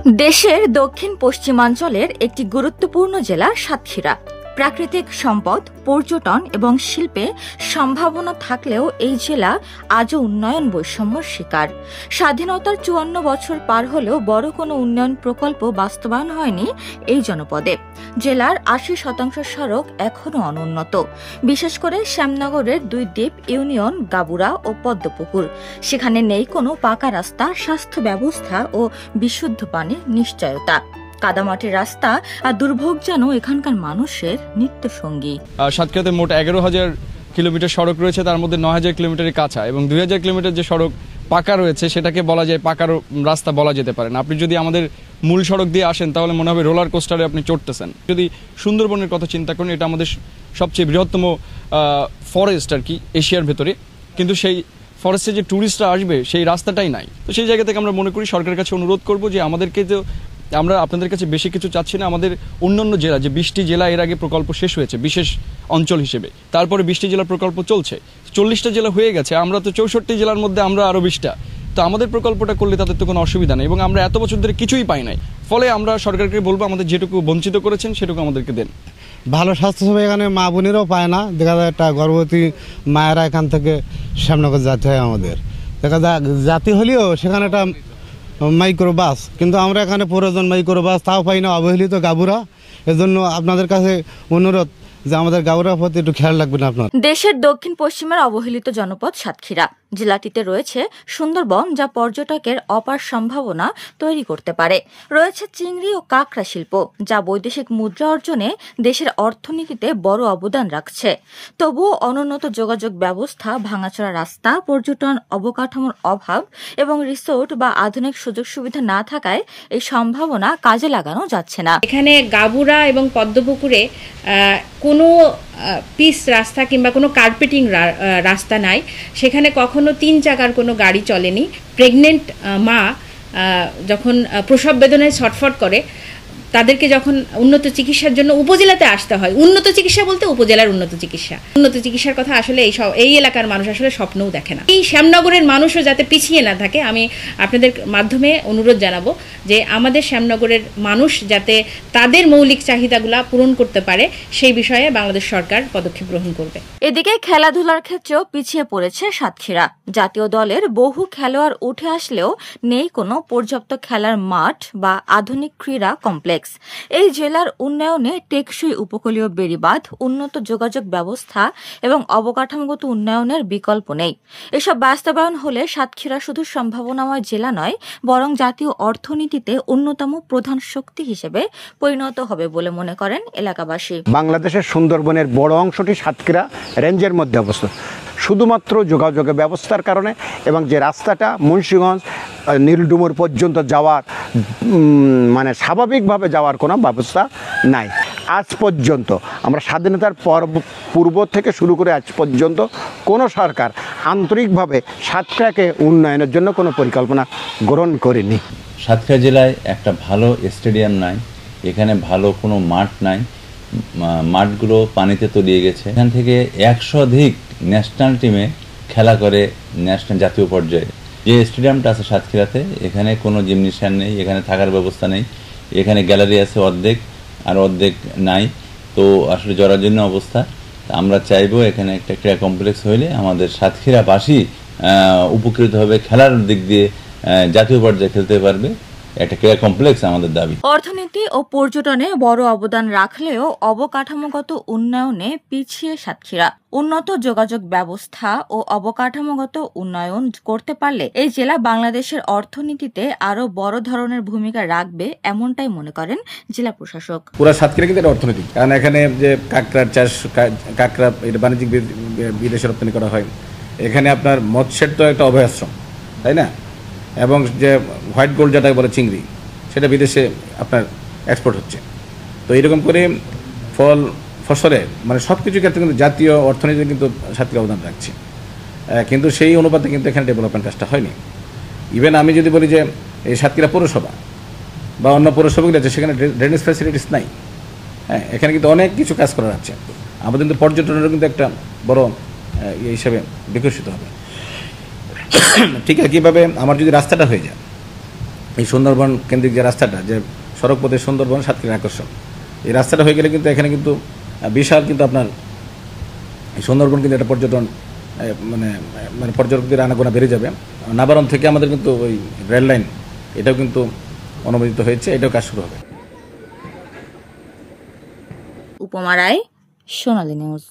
দেশের দক্ষিণ পশ্চিমাঞ্চলের একটি গুরুত্বপূর্ণ জেলা সাতক্ষীরা। প্রাকৃতিক সম্পদ, পর্যটন এবং শিল্পে সম্ভাবনা থাকলেও এই জেলা আজও উন্নয়ন বৈষম্যের শিকার। স্বাধীনতার ৫৪ বছর পার হলেও বড় কোনো উন্নয়ন প্রকল্প বাস্তবায়ন হয়নি এই জনপদে। জেলার ৮০% সড়ক এখনও অনুন্নত, বিশেষ করে শ্যামনগরের ২ দ্বীপ ইউনিয়ন গাবুরা ও পদ্মপুকুর। সেখানে নেই কোনো পাকা রাস্তা, স্বাস্থ্য ব্যবস্থা ও বিশুদ্ধ পানির নিশ্চয়তা। কাদামাটির রাস্তা আর দুর্ভোগ যেন এখানকার মানুষের নিত্যসঙ্গী। সাতক্ষীরাতে মোট ১১,০০০ কিলোমিটার সড়ক রয়েছে, তার মধ্যে ৯,০০০ কিলোমিটারের কাঁচা এবং ২,০০০ কিলোমিটার যে সড়ক পাকা রয়েছে সেটাকে বলা যায় পাকার রাস্তা বলা যেতে পারে না। আপনি যদি আমাদের মূল সড়ক দিয়ে আসেন তাহলে মনে হবে রোলার কোস্টারে আপনি চড়তেছেন। যদি সুন্দরবনের কথা চিন্তা করেন, এটা আমাদের সবচেয়ে বৃহত্তম ফরেস্ট আর কি এশিয়ার ভেতরে, কিন্তু সেই ফরেস্টে যে ট্যুরিস্টরা আসবে সেই রাস্তাটাই নাই। তো সেই জায়গা থেকে আমরা মনে করি সরকারের কাছে অনুরোধ করব যে আমাদেরকে তো আমরা আপনাদের কাছে বেশি কিছু চাচ্ছি না। আমাদের অন্যান্য জেলা যে ২০টি জেলা এর আগে প্রকল্প শেষ হয়েছে বিশেষ অঞ্চল হিসেবে, তারপরে ২০টি জেলার প্রকল্প চলছে, ৪০টা জেলা হয়ে গেছে। আমরা তো ৬৪ জেলার মধ্যে আমরা আরও ২০টা। তো আমাদের প্রকল্পটা করলে তাদের তো কোনো অসুবিধা নেই এবং আমরা এত বছর ধরে কিছুই পাই নাই। ফলে আমরা সরকারকে বলবো আমাদের যেটুকু বঞ্চিত করেছেন সেটুকু আমাদেরকে দেন। ভালো স্বাস্থ্যসেবা এখানে মা বোনেরাও পায় না। দেখা যায় একটা গর্ভবতী মায়েরা এখান থেকে শ্যামনগর যেতে হয় আমাদের। দেখা যায় জাতি হলেও সেখানে একটা মাইক্রো বাস, কিন্তু আমরা এখানে প্রয়োজন মাইক্রো বাস তাও পাই না, অবহেলিত গাবুরা। এজন্য আপনাদের কাছে অনুরোধ যে আমাদের গাবুরার প্রতি একটু খেয়াল রাখবেন আপনার। দেশের দক্ষিণ পশ্চিমের অবহেলিত জনপদ সাতক্ষীরা। জেলাটিতে রয়েছে সুন্দরবন, যা পর্যটকের অপার সম্ভাবনা তৈরি করতে পারে। রয়েছে চিংড়ি ও কাঁকড়া শিল্প, যা বৈদেশিক মুদ্রা অর্জনে দেশের অর্থনীতিতে বড় অবদান রাখছে। তবুও অনুন্নত যোগাযোগ ব্যবস্থা, ভাঙাচোরা রাস্তা, পর্যটন অবকাঠামোর অভাব এবং রিসোর্ট বা আধুনিক সুযোগ সুবিধা না থাকায় এই সম্ভাবনা কাজে লাগানো যাচ্ছে না। এখানে গাবুরা এবং পদ্মপুকুরে কোনো পিচ রাস্তা কিংবা কোনো কার্পেটিং রাস্তা নাই। সেখানে কখনো ৩ চাকার কোনো গাড়ি চলেনি। প্রেগনেন্ট মা যখন প্রসব বেদনায় ছটফট করে, তাদেরকে যখন উন্নত চিকিৎসার জন্য উপজেলাতে আসতে হয়, উন্নত চিকিৎসা বলতে উপজেলার উন্নত চিকিৎসার কথা আসলে এই এলাকার মানুষ আসলে স্বপ্নও দেখে না। এই শ্যামনগরের মানুষও যাতে পিছিয়ে না থাকে, আমি আপনাদের মাধ্যমে অনুরোধ জানাবো যে আমাদের শ্যামনগরের মানুষ যাতে তাদের মৌলিক চাহিদাগুলা পূরণ করতে পারে, সেই বিষয়ে বাংলাদেশ সরকার পদক্ষেপ গ্রহণ করবে। এদিকে খেলাধুলার ক্ষেত্রেও পিছিয়ে পড়েছে সাতক্ষীরা। জাতীয় দলের বহু খেলোয়াড় উঠে আসলেও নেই কোনো পর্যাপ্ত খেলার মাঠ বা আধুনিক ক্রীড়া কমপ্লেক্স। এই জেলার উন্নয়নে টেকসই উপকূলীয় বেড়িবাঁধ, উন্নত যোগাযোগ ব্যবস্থা এবং অবকাঠামোগত উন্নয়নের বিকল্প নেই। এসব বাস্তবায়ন হলে সাতক্ষীরা শুধু সম্ভাবনাময় জেলা নয়, বরং জাতীয় অর্থনীতিতে অন্যতম প্রধান শক্তি হিসেবে পরিণত হবে বলে মনে করেন এলাকাবাসী। বাংলাদেশের সুন্দরবনের বড় অংশটি সাতক্ষীরা রেঞ্জের মধ্যে অবস্থিত। শুধুমাত্র যোগাযোগের ব্যবস্থার কারণে এবং যে রাস্তাটা মুন্সিগঞ্জ নীলডুমুর পর্যন্ত যাওয়ার মানে স্বাভাবিকভাবে যাওয়ার কোনো ব্যবস্থা নাই। আজ পর্যন্ত আমরা স্বাধীনতার পূর্ব থেকে শুরু করে আজ পর্যন্ত কোনো সরকার আন্তরিকভাবে সাতক্ষীরাকে উন্নয়নের জন্য কোনো পরিকল্পনা গ্রহণ করেনি। সাতক্ষীরা জেলায় একটা ভালো স্টেডিয়াম নাই, এখানে ভালো কোনো মাঠ নাই, মাঠগুলো পানিতে তলিয়ে গেছে। এখান থেকে ১০০ অধিক ন্যাশনাল টিমে খেলা করে ন্যাশনাল জাতীয় পর্যায়ে। যে স্টেডিয়ামটা আছে সাতক্ষীরাতে, এখানে কোনো জিমনেশিয়াম নেই, এখানে থাকার ব্যবস্থা নেই, এখানে গ্যালারি আছে অর্ধেক আর অর্ধেক নাই। তো আসলে জরাজীর্ণ অবস্থা। আমরা চাইবো এখানে একটা ক্রীড়া কমপ্লেক্স হইলে আমাদের সাতক্ষীরাবাসী উপকৃত হবে, খেলার দিক দিয়ে জাতীয় পর্যায়ে খেলতে পারবে। একটা ক্রীড়া কমপ্লেক্স আমাদের দাবি। অর্থনীতি ও পর্যটনে বড় অবদান রাখলেও অবকাঠামোগত উন্নয়নে পিছিয়ে সাতক্ষীরা। উন্নত যোগাযোগ ব্যবস্থা ও অবকাঠামোগত উন্নয়ন করতে পারলে এই জেলা বাংলাদেশের অর্থনীতিতে আরো বড় ধরনের ভূমিকা রাখবে, এমনটাই মনে করেন জেলা প্রশাসক। পুরো সাতক্ষীরা কিন্তু অর্থনীতি, কারণ এখানে যে কাঁকড়ার চাষ, কাঁকড়া এটা বাণিজ্যিক বিদেশে রপ্তানি করা হয়। এখানে আপনার মৎস্যের তো একটা অভয়াশ্রম, তাই না? এবং যে হোয়াইট গোল্ড যেটা বলে চিংড়ি, সেটা বিদেশে আপনার এক্সপোর্ট হচ্ছে। তো এইরকম করে ফসলে মানে সব কিছু ক্ষেত্রে কিন্তু জাতীয় অর্থনীতি কিন্তু সাতক্ষীরা অবদান রাখছে, কিন্তু সেই অনুপাতে কিন্তু এখানে ডেভেলপমেন্ট কাজটা হয়নি। ইভেন আমি যদি বলি যে এই সাতক্ষীরা পৌরসভা বা অন্য পৌরসভাগুলো আছে, সেখানে ড্রেনেজ ফ্যাসিলিটিস নাই। হ্যাঁ, এখানে কিন্তু অনেক কিছু কাজ করা যাচ্ছে। আমাদের কিন্তু পর্যটনের কিন্তু একটা বড় হিসাবে বিকশিত হবে। ঠিক একইভাবে আমার যদি রাস্তাটা হয়ে যায়, এই সুন্দরবন কেন্দ্রিক যে রাস্তাটা, যে সড়ক পথে সুন্দরবন সাতক্ষীরার আকর্ষণ, এই রাস্তাটা হয়ে গেলে কিন্তু এখানে কিন্তু বিশাল কিন্তু আপনার এই সুন্দরবন কিন্তু একটা পর্যটন মানে পর্যটকদের আনাগোনা বেড়ে যাবে। নাবারণ থেকে আমাদের কিন্তু ওই রেল লাইন এটাও কিন্তু অনুমোদিত হয়েছে, এটাও কাজ শুরু হবে। উপমা রায়, সোনালী নিউজ।